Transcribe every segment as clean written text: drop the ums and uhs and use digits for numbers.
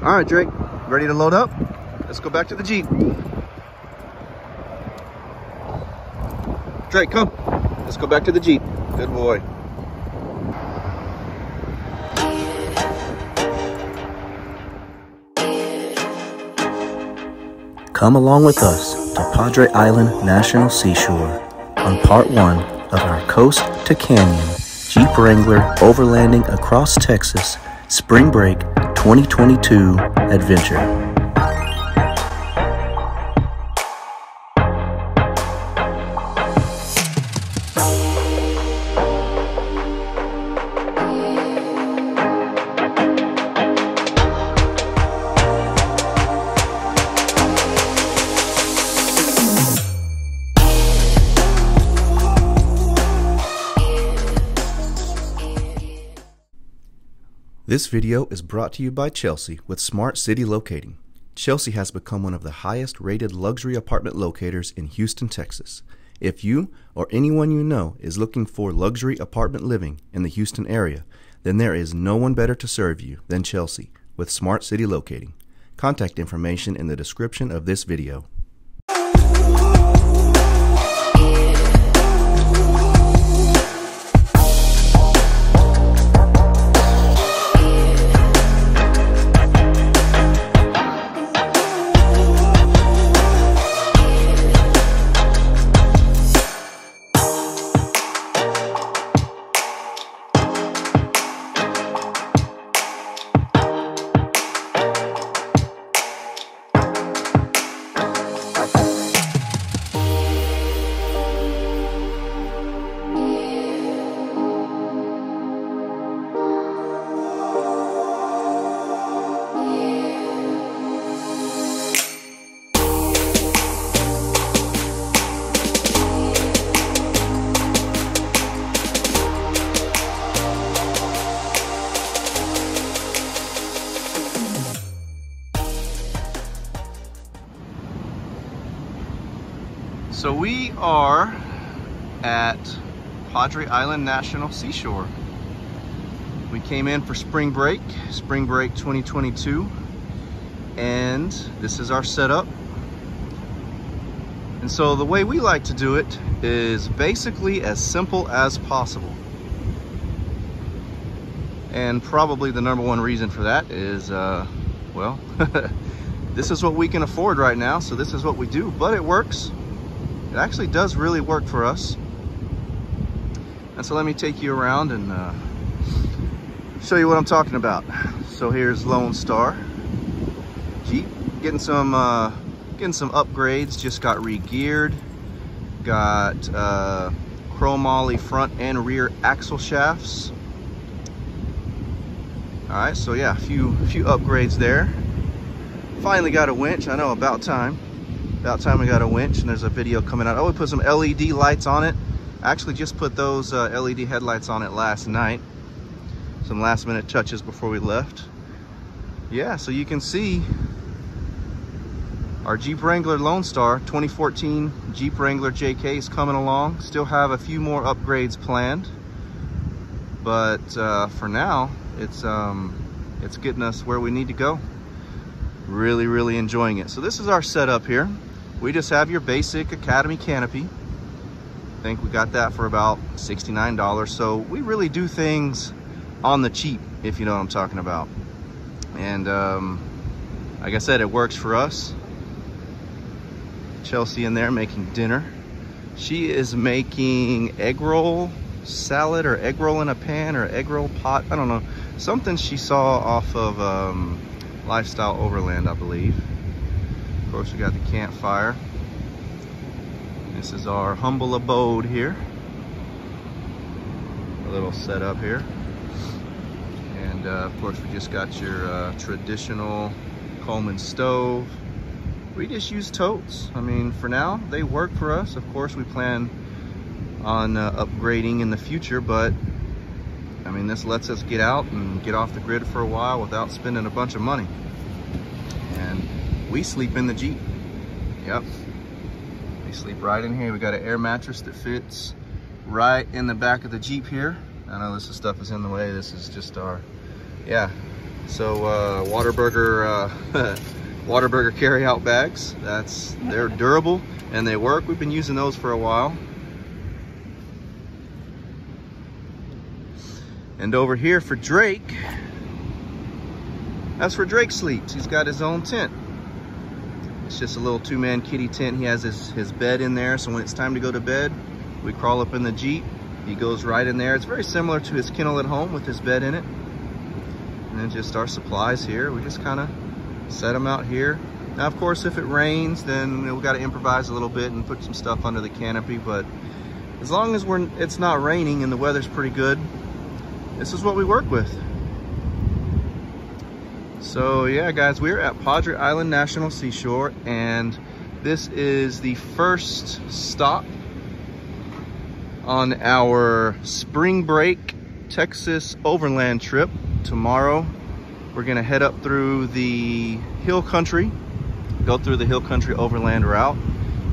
All right, Drake, ready to load up? Let's go back to the Jeep. Drake, come. Let's go back to the Jeep. Good boy. Come along with us to Padre Island National Seashore on part 1 of our Coast to Canyon Jeep Wrangler Overlanding Across Texas Spring Break 2022 adventure. This video is brought to you by Chelsea with Smart City Locating. Chelsea has become one of the highest rated luxury apartment locators in Houston, Texas. If you or anyone you know is looking for luxury apartment living in the Houston area, then there is no one better to serve you than Chelsea with Smart City Locating. Contact information in the description of this video. So we are at Padre Island National Seashore. We came in for Spring Break 2022, and this is our setup. And so the way we like to do it is basically as simple as possible. And probably the #1 reason for that is, well, this is what we can afford right now, so this is what we do, but it works. It actually does really work for us. And so let me take you around and show you what I'm talking about. So here's Lone Star Jeep, getting some upgrades. Just got re-geared. Got chromoly front and rear axle shafts. All right, so yeah, a few upgrades there. Finally got a winch. I know, about time. About time we got a winch, and there's a video coming out. Oh, we put some LED lights on it. I actually just put those LED headlights on it last night. Some last minute touches before we left. Yeah, so you can see our Jeep Wrangler Lone Star 2014 Jeep Wrangler JK is coming along. Still have a few more upgrades planned, but for now it's getting us where we need to go. Really enjoying it. So this is our setup here. We just have your basic Academy canopy. I think we got that for about $69. So we really do things on the cheap, if you know what I'm talking about. And like I said, it works for us. Chelsea in there making dinner. She is making egg roll salad, or egg roll in a pan, or egg roll pot. I don't know. Something she saw off of Lifestyle Overland, I believe. Of course, we got the campfire. This is our humble abode here. A little setup here. And of course, we just got your traditional Coleman stove. We just use totes. I mean, for now, they work for us. Of course, we plan on upgrading in the future, but I mean, this lets us get out and get off the grid for a while without spending a bunch of money. And we sleep in the Jeep. Yep. We sleep right in here. We got an air mattress that fits right in the back of the Jeep here. I know this stuff is in the way. This is just our, yeah, So Whataburger Whataburger carry-out bags. They're durable and they work. We've been using those for a while. And over here for Drake, that's where Drake sleeps. He's got his own tent. It's just a little two-man kitty tent. He has his bed in there, so when it's time to go to bed, we crawl up in the Jeep. He goes right in there. It's very similar to his kennel at home with his bed in it. And then just our supplies here. We just kind of set them out here. Now, of course, if it rains, then we've got to improvise a little bit and put some stuff under the canopy. But as long as it's not raining and the weather's pretty good, this is what we work with. So yeah, guys, we're at Padre Island National Seashore, and this is the first stop on our spring break Texas overland trip. Tomorrow, we're gonna head up through the hill country, go through the hill country overland route.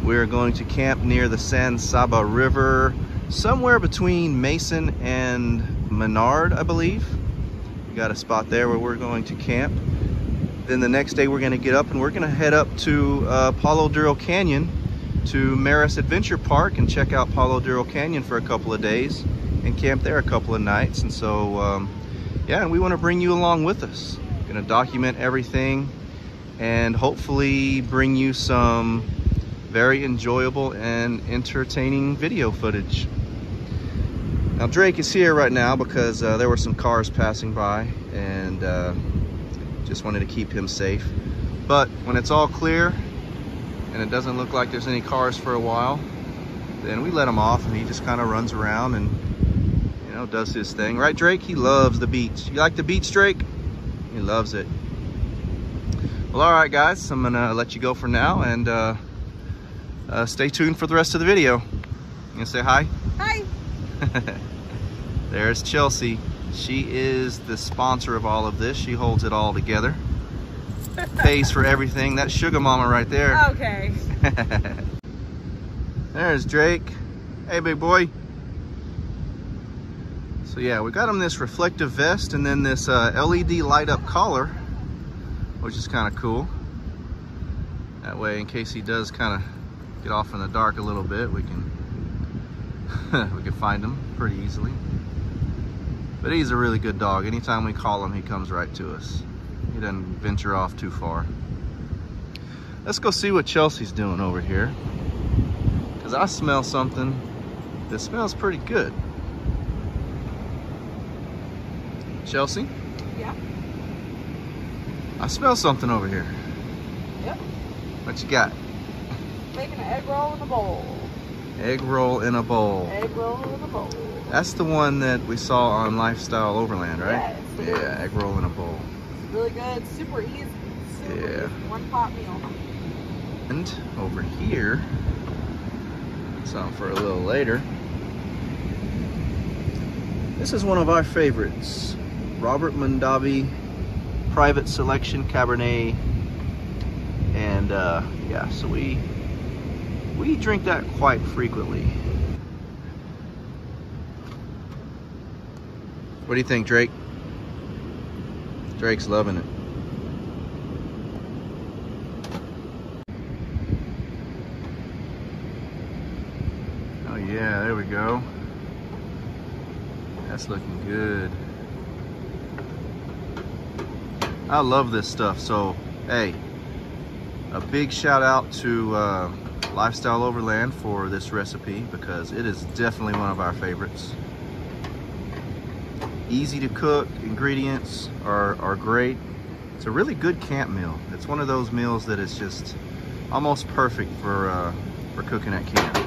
We're going to camp near the San Saba River, somewhere between Mason and Menard, I believe. We got a spot there where we're going to camp. Then the next day we're going to get up and we're going to head up to Palo Duro Canyon to Merus Adventure Park and check out Palo Duro Canyon for a couple of days and camp there a couple of nights. And so yeah, and we want to bring you along with us. We're going to document everything and hopefully bring you some very enjoyable and entertaining video footage. Now Drake is here right now because there were some cars passing by, and just wanted to keep him safe. But when it's all clear and it doesn't look like there's any cars for a while, then we let him off and he just kind of runs around and, you know, does his thing. Right, Drake? He loves the beach. You like the beach, Drake? He loves it. Well, all right, guys, I'm gonna let you go for now, and stay tuned for the rest of the video. You gonna say hi? Hi. There's Chelsea. She is the sponsor of all of this. She holds it all together. Pays for everything. That's Sugar Mama right there. Okay. There's Drake. Hey, big boy. So yeah, we got him this reflective vest and then this LED light up collar, which is kind of cool. That way, in case he does kind of get off in the dark a little bit, we can we can find him pretty easily. But he's a really good dog. Anytime we call him, he comes right to us. He doesn't venture off too far. Let's go see what Chelsea's doing over here, because I smell something that smells pretty good. Chelsea? Yeah. I smell something over here. Yep. What you got? Making an egg roll in a bowl. Egg roll in a bowl. Egg roll in a bowl. That's the one that we saw on Lifestyle Overland, right? Yes. Yeah, egg roll in a bowl. It's really good. Super easy. Super Yeah. easy. One pot meal. And over here, something for a little later. This is one of our favorites. Robert Mondavi Private Selection Cabernet. And yeah, so we drink that quite frequently. What do you think, Drake? Drake's loving it. Oh yeah, there we go. That's looking good. I love this stuff. So, hey, a big shout out to Lifestyle Overland for this recipe, because it is definitely one of our favorites. Easy to cook, ingredients are great. It's a really good camp meal. It's one of those meals that is just almost perfect for cooking at camp.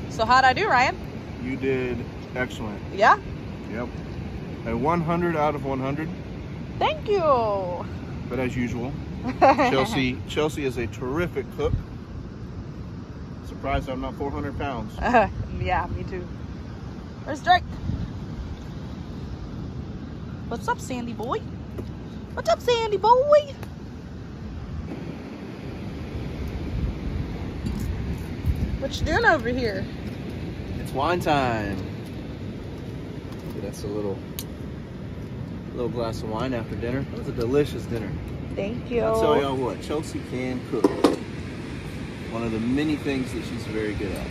So how'd I do, Ryan? You did excellent. Yeah? Yep. A 100 out of 100. Thank you. But as usual, Chelsea is a terrific cook. Surprised I'm not 400 pounds. Yeah, me too. Where's Drake? What's up, Sandy boy? What's up, Sandy boy? What you doing over here? It's wine time. That's a little glass of wine after dinner. That was a delicious dinner. Thank you. I'll tell y'all what, Chelsea can cook. One of the many things that she's very good at.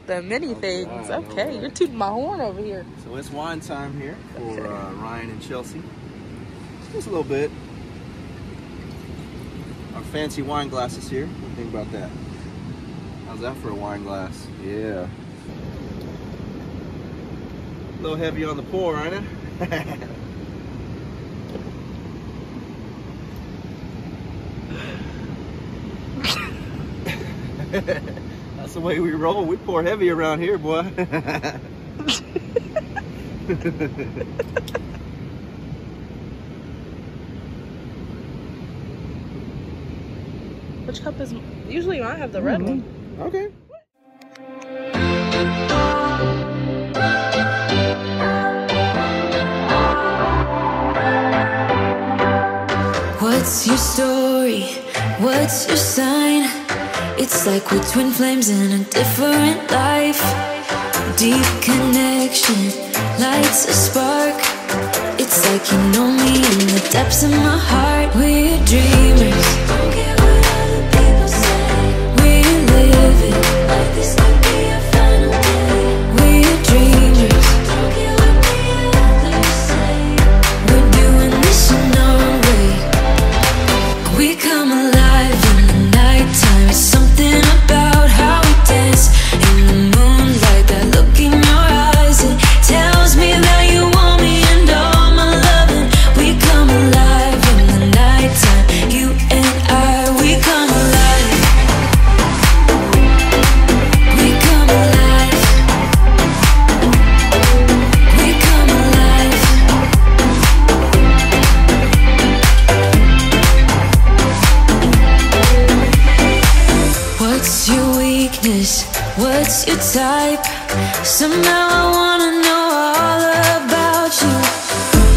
The many things. Okay, you're tooting my horn over here. So it's wine time here for Ryan and Chelsea. Just a little bit. Our fancy wine glasses here. What do you think about that? How's that for a wine glass? Yeah. A little heavy on the pour, ain't it? That's the way we roll. We pour heavy around here, boy. Which cup is... Usually I have the red one. Okay. What's your story? What's your sign? It's like we're twin flames in a different life. Deep connection lights a spark. It's like you know me in the depths of my heart. We're dreamers. Don't care what other people say. We're living like this could be our final day. We're dreamers. Don't care what the others say. We're doing this in our way. We come alive in the nighttime. Something about how we dance in the moonlight. That look in your eyes, it tells me that you want me and all my loving. We come alive in the nighttime. You and I, we come alive. We come alive. We come alive. What's your weakness? What's your type? Somehow I wanna know all about you.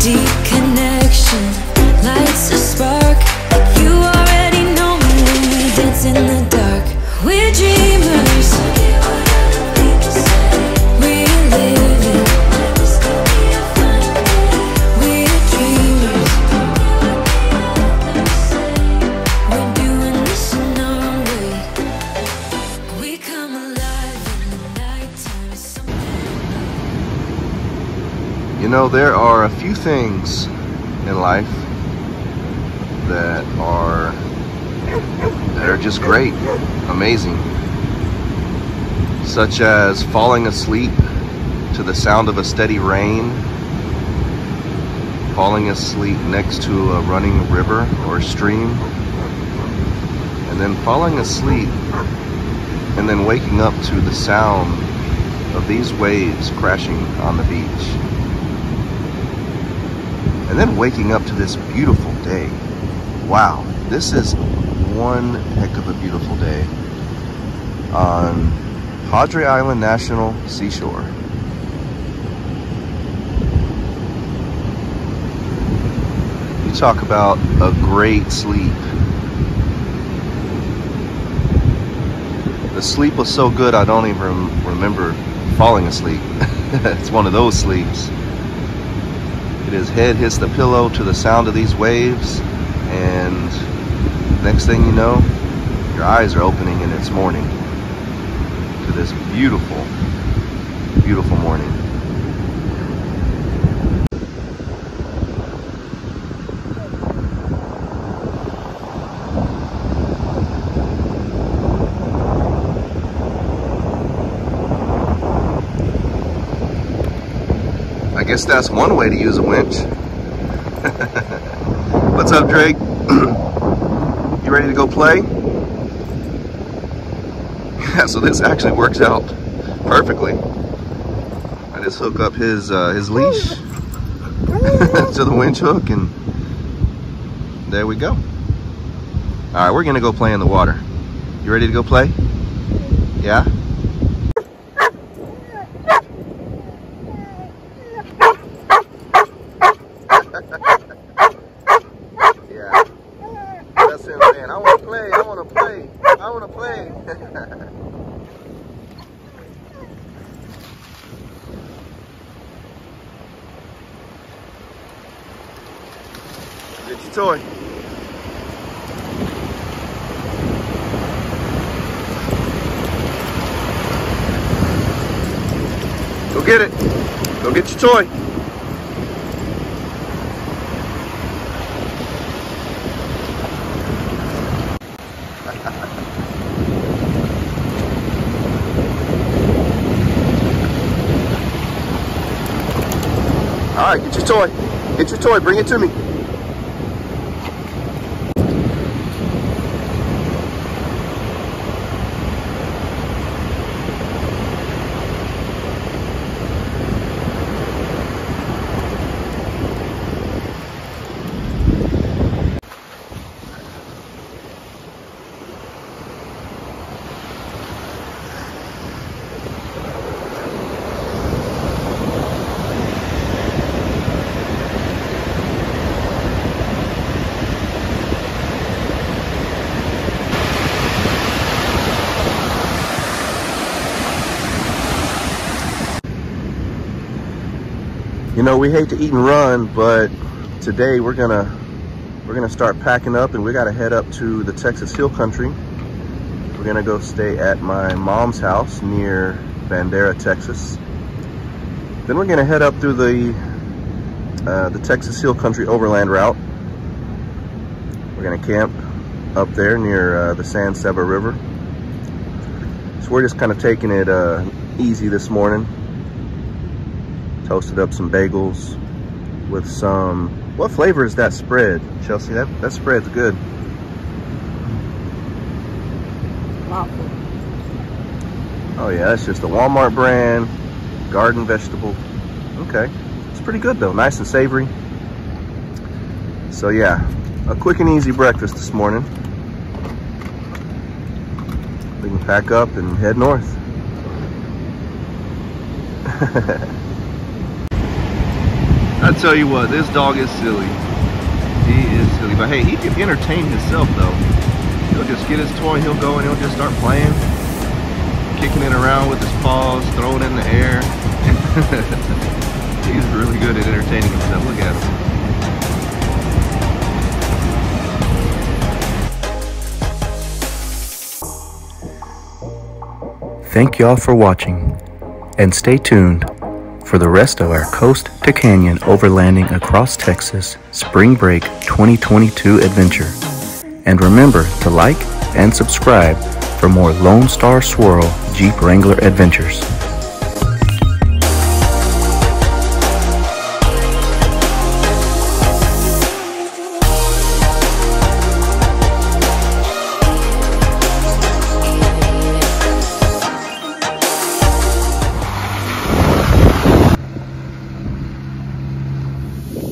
Deep connection lights a spark. Like you already know me when we dance in the dark. We're dreamers. We're living. We're dreamers. We're doing this in our way. We come alive in the nighttime. You know, there are a few things in life that are just great, amazing, such as falling asleep to the sound of a steady rain, falling asleep next to a running river or stream, and then falling asleep and then waking up to the sound of these waves crashing on the beach. And then waking up to this beautiful day. Wow, this is one heck of a beautiful day on Padre Island National Seashore. You talk about a great sleep. The sleep was so good I don't even remember falling asleep. It's one of those sleeps. His head hits the pillow to the sound of these waves, and next thing you know, your eyes are opening and it's morning to this beautiful, beautiful morning. I guess that's one way to use a winch. What's up, Drake? You ready to go play? Yeah, so this actually works out perfectly. I just hook up his leash to the winch hook, and there we go. All right, we're gonna go play in the water. You ready to go play? Yeah? Yeah. That's him saying, I wanna play, I wanna play. I want to play. Get your toy. Go get it. Go get your toy. All right, get your toy. Get your toy. Bring it to me. You know, we hate to eat and run, but today we're gonna start packing up, and we gotta head up to the Texas Hill Country. We're gonna go stay at my mom's house near Bandera, Texas. Then we're gonna head up through the Texas Hill Country Overland route. We're gonna camp up there near the San Saba River. So we're just kind of taking it easy this morning. Toasted up some bagels with some, what flavor is that spread, Chelsea? That spread's good. Waffle. Oh yeah, that's just a Walmart brand, garden vegetable. Okay, it's pretty good though, nice and savory. So yeah, a quick and easy breakfast this morning. We can pack up and head north. I tell you what, this dog is silly. He is silly, but hey, he can entertain himself though. He'll just get his toy, he'll go and he'll just start playing, kicking it around with his paws, throwing it in the air. He's really good at entertaining himself. Look at him. Thank y'all for watching, and stay tuned for the rest of our Coast to Canyon Overlanding Across Texas Spring Break 2022 adventure. And remember to like and subscribe for more Lone Star Swirl Jeep Wrangler adventures.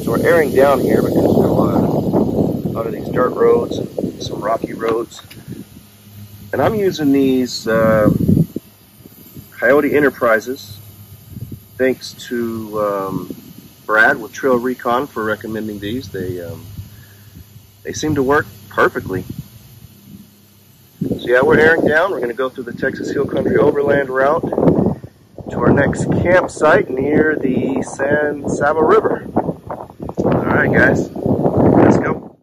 We're airing down here because there's a lot of these dirt roads, some rocky roads. And I'm using these Coyote Enterprises. Thanks to Brad with Trail Recon for recommending these. They seem to work perfectly. So yeah, we're airing down. We're going to go through the Texas Hill Country Overland route to our next campsite near the San Saba River. Alright guys, let's go.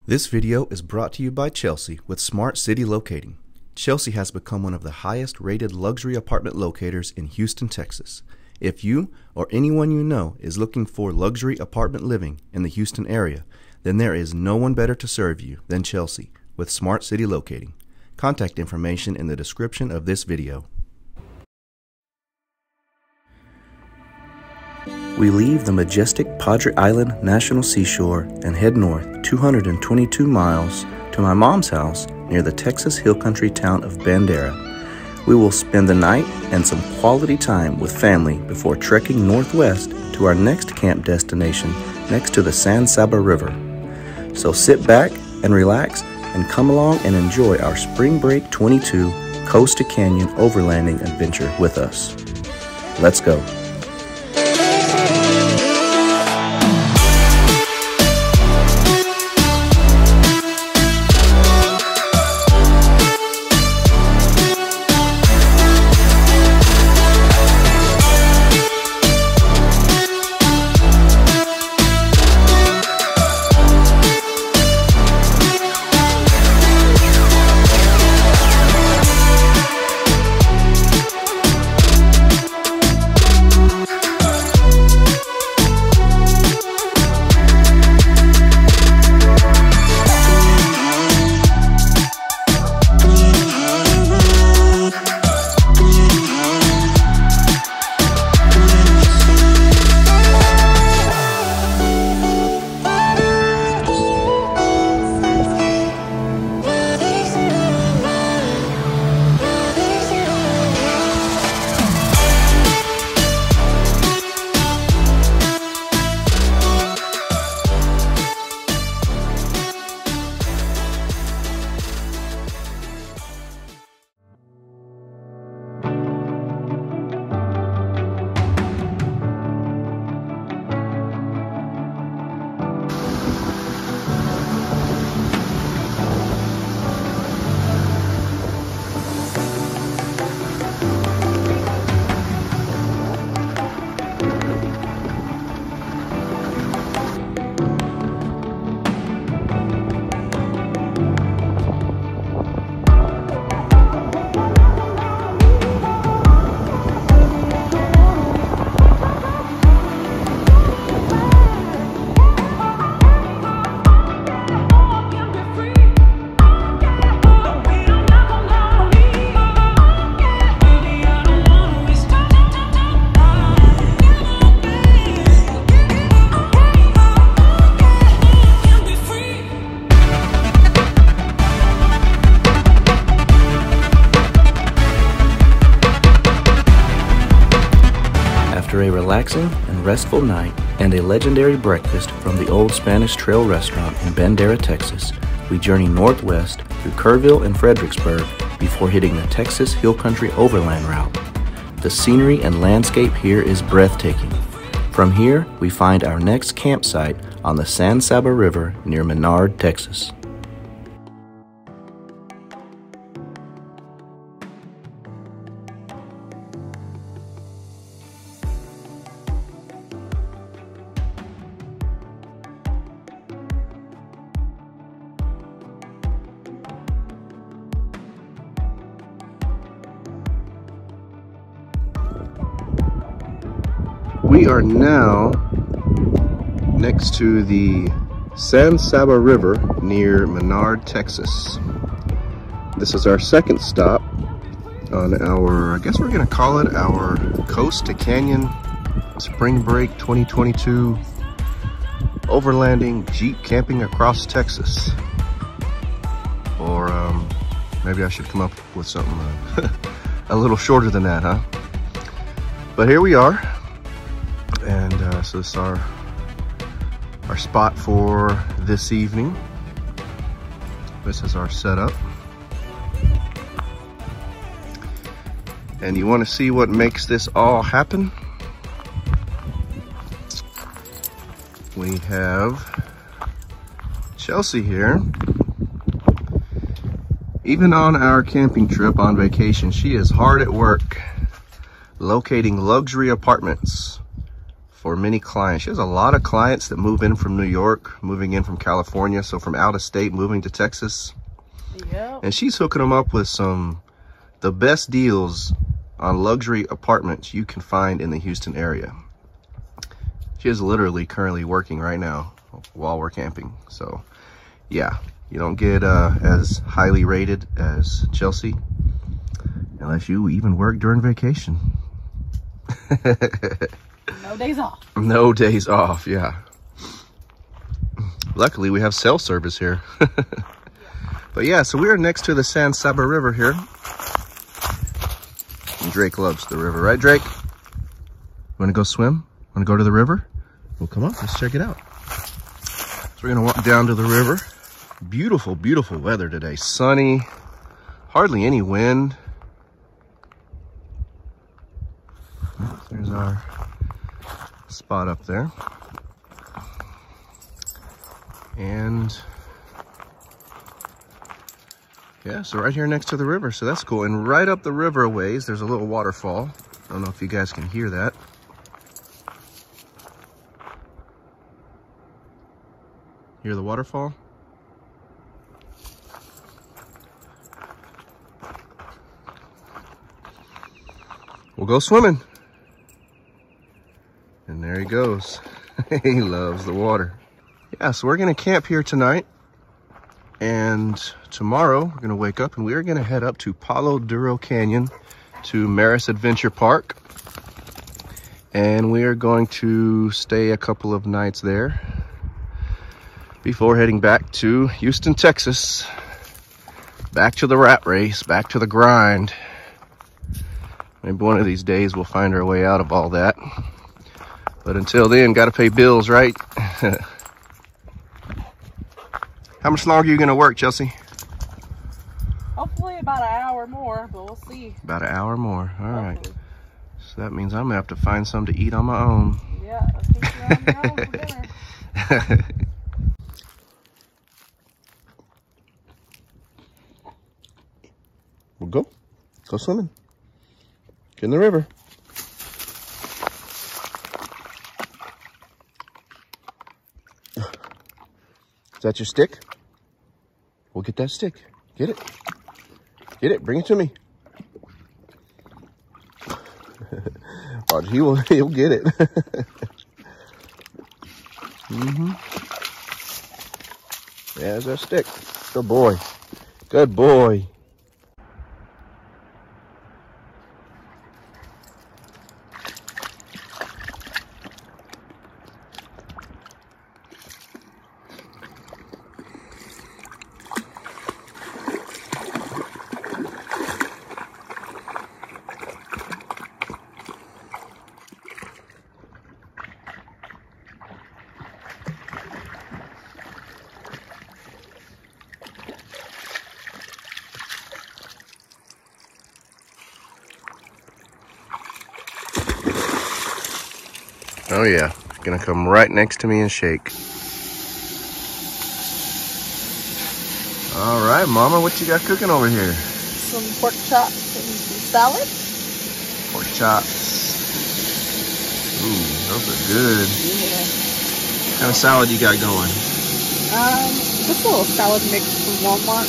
This video is brought to you by Chelsea with Smart City Locating. Chelsea has become one of the highest rated luxury apartment locators in Houston, Texas. If you or anyone you know is looking for luxury apartment living in the Houston area, then there is no one better to serve you than Chelsea with Smart City Locating. Contact information in the description of this video. We leave the majestic Padre Island National Seashore and head north 222 miles to my mom's house near the Texas Hill Country town of Bandera. We will spend the night and some quality time with family before trekking northwest to our next camp destination next to the San Saba River. So sit back and relax and come along and enjoy our Spring Break 22 Coast to Canyon Overlanding adventure with us. Let's go. After a relaxing and restful night and a legendary breakfast from the Old Spanish Trail restaurant in Bandera, Texas, we journey northwest through Kerrville and Fredericksburg before hitting the Texas Hill Country Overland route. The scenery and landscape here is breathtaking. From here, we find our next campsite on the San Saba River near Menard, Texas. We are now next to the San Saba River near Menard, Texas. This is our second stop on our, I guess we're gonna call it our Coast to Canyon Spring Break 2022 Overlanding Jeep Camping Across Texas. Or maybe I should come up with something a little shorter than that, huh? But here we are. And so this is our spot for this evening. This is our setup. And you want to see what makes this all happen? We have Chelsea here. Even on our camping trip on vacation, she is hard at work locating luxury apartments for many clients. She has a lot of clients that move in from New York, moving in from California, so from out of state, moving to Texas. Yep. And she's hooking them up with the best deals on luxury apartments you can find in the Houston area. She is literally currently working right now while we're camping. So yeah, you don't get as highly rated as Chelsea unless you even work during vacation. No days off. No days off, yeah. Luckily, we have cell service here. But yeah, so we are next to the San Saba River here. And Drake loves the river, right, Drake? Want to go swim? Want to go to the river? Well, come on, let's check it out. So we're gonna walk down to the river. Beautiful, beautiful weather today. Sunny, hardly any wind. There's our spot up there. And yeah, so right here next to the river, so that's cool. And right up the river a ways, there's a little waterfall. I don't know if you guys can hear that. Hear the waterfall? We'll go swimming. And there he goes. He loves the water. Yeah, so we're gonna camp here tonight. And tomorrow we're gonna wake up and we are gonna head up to Palo Duro Canyon to Merus Adventure Park. And we are going to stay a couple of nights there before heading back to Houston, Texas. Back to the rat race, back to the grind. Maybe one of these days we'll find our way out of all that. But until then, gotta pay bills, right? How much longer are you gonna work, Chelsea? Hopefully about an hour more, but we'll see. About an hour more, all right. So that means I'm gonna have to find some to eat on my own. Yeah, I think you're on your own for dinner. We'll go swimming. Get in the river. Is that your stick? We'll get that stick. Get it. Get it. Bring it to me. Watch, he'll get it. Yeah, there's that stick. Good boy. Good boy. Oh yeah, gonna come right next to me and shake. All right, Mama, what you got cooking over here? Some pork chops and some salad. Pork chops. Ooh, those are good. Yeah. What kind of salad you got going? Just a little salad mix from Walmart.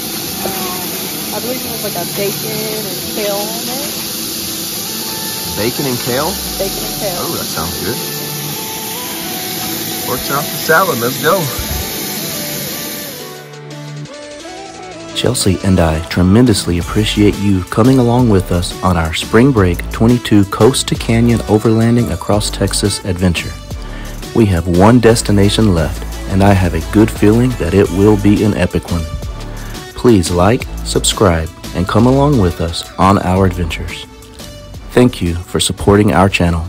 I believe it was like a bacon and kale on it. Bacon and kale? Bacon and kale. Oh, that sounds good. Pork chop and salad, let's go. Chelsea and I tremendously appreciate you coming along with us on our Spring Break 22 Coast to Canyon Overlanding Across Texas adventure. We have one destination left, and I have a good feeling that it will be an epic one. Please like, subscribe, and come along with us on our adventures. Thank you for supporting our channel.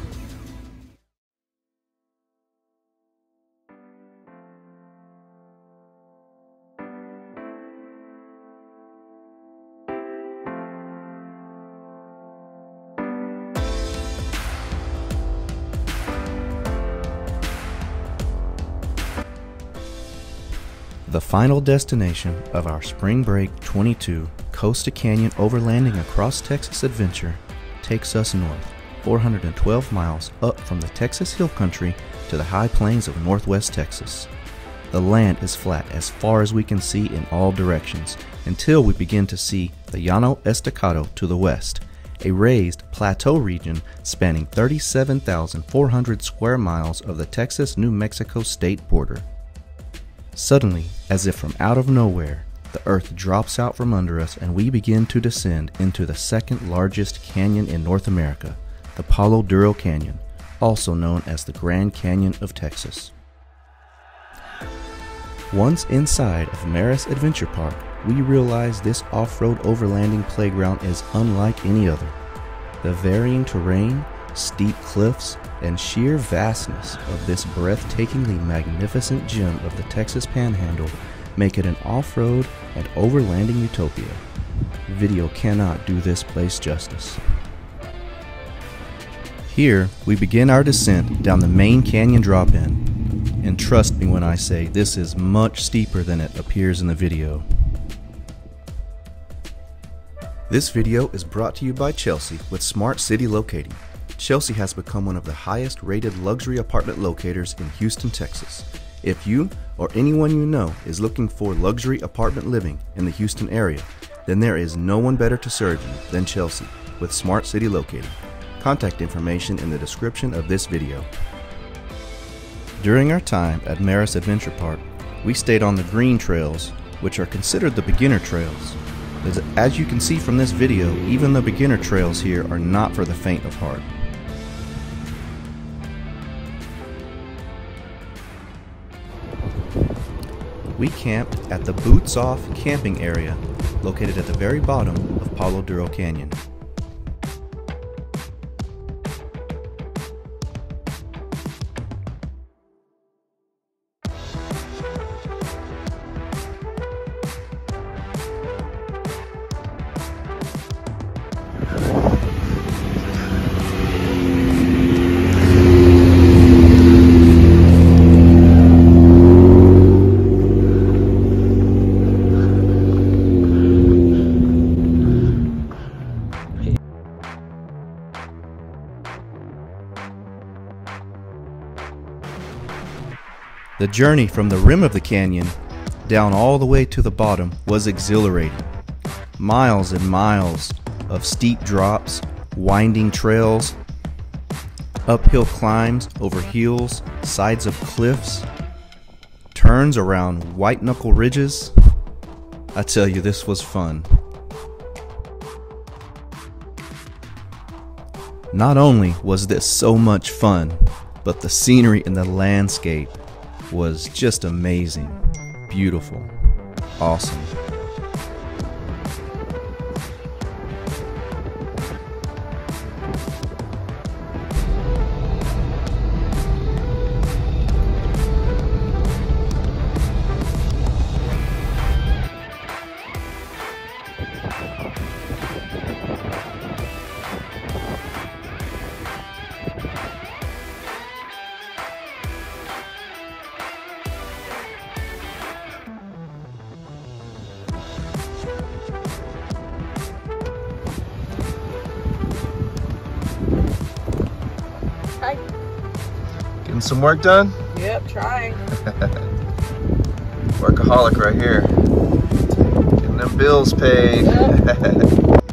The final destination of our Spring Break 22 Coast to Canyon Overlanding Across Texas adventure takes us north, 412 miles up from the Texas Hill Country to the high plains of northwest Texas. The land is flat as far as we can see in all directions until we begin to see the Llano Estacado to the west, a raised plateau region spanning 37,400 square miles of the Texas-New Mexico state border. Suddenly, as if from out of nowhere, the earth drops out from under us and we begin to descend into the second largest canyon in North America, the Palo Duro Canyon, also known as the Grand Canyon of Texas. Once inside of Merus Adventure Park, we realize this off-road overlanding playground is unlike any other. The varying terrain, steep cliffs, and sheer vastness of this breathtakingly magnificent gem of the Texas Panhandle make it an off-road and overlanding utopia. Video cannot do this place justice. Here, we begin our descent down the main canyon drop-in, and trust me when I say this is much steeper than it appears in the video. This video is brought to you by Chelsea with Smart City Locating. Chelsea has become one of the highest rated luxury apartment locators in Houston, Texas. If you or anyone you know is looking for luxury apartment living in the Houston area, then there is no one better to serve you than Chelsea with Smart City Locating. Contact information in the description of this video. During our time at Merus Adventure Park, we stayed on the green trails, which are considered the beginner trails. As you can see from this video, even the beginner trails here are not for the faint of heart. We camped at the Boots Off camping area located at the very bottom of Palo Duro Canyon. The journey from the rim of the canyon down all the way to the bottom was exhilarating. Miles and miles of steep drops, winding trails, uphill climbs over hills, sides of cliffs, turns around white knuckle ridges. I tell you, this was fun. Not only was this so much fun, but the scenery and the landscape was just amazing, beautiful, awesome. some work done? Yep, trying. Workaholic right here. Getting them bills paid. Yep.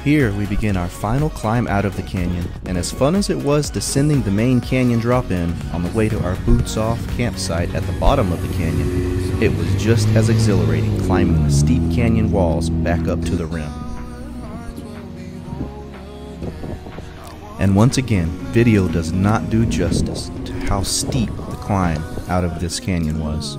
Here we begin our final climb out of the canyon, and as fun as it was descending the main canyon drop-in on the way to our boots-off campsite at the bottom of the canyon, it was just as exhilarating climbing the steep canyon walls back up to the rim. And once again, video does not do justice to how steep the climb out of this canyon was.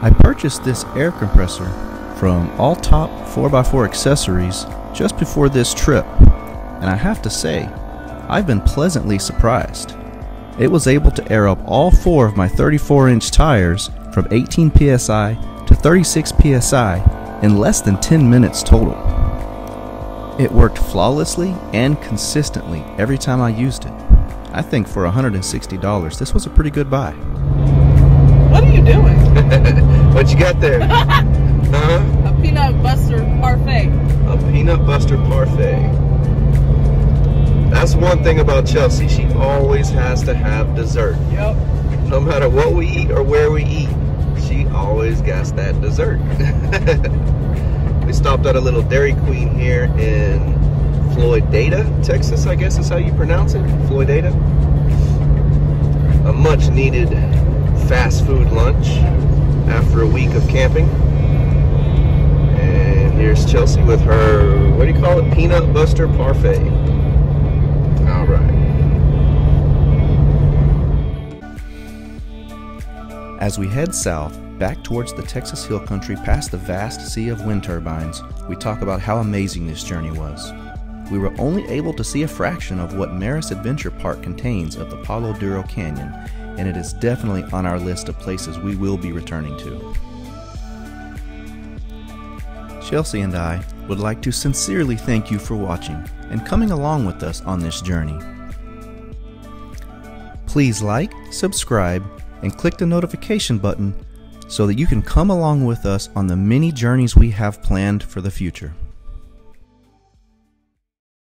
I purchased this air compressor from All Top 4x4 Accessories just before this trip, and I have to say, I've been pleasantly surprised. It was able to air up all 4 of my 34-inch tires from 18 psi to 36 psi in less than 10 minutes total. It worked flawlessly and consistently every time I used it. I think for $160, this was a pretty good buy. What are you doing? What you got there? A peanut butter parfait. A peanut butter parfait. That's one thing about Chelsea. She always has to have dessert. Yep. No matter what we eat or where we eat, she always gets that dessert. We stopped at a little Dairy Queen here in Floydada, Texas, I guess is how you pronounce it. Floydada. A much needed fast food lunch after a week of camping. And Here's Chelsea with her, what do you call it? Peanut Buster Parfait. All right. As we head south, back towards the Texas Hill Country past the vast sea of wind turbines, we talk about how amazing this journey was. We were only able to see a fraction of what Merus Adventure Park contains of the Palo Duro Canyon, and it is definitely on our list of places we will be returning to. Chelsea and I would like to sincerely thank you for watching and coming along with us on this journey. Please like, subscribe, and click the notification button so that you can come along with us on the many journeys we have planned for the future.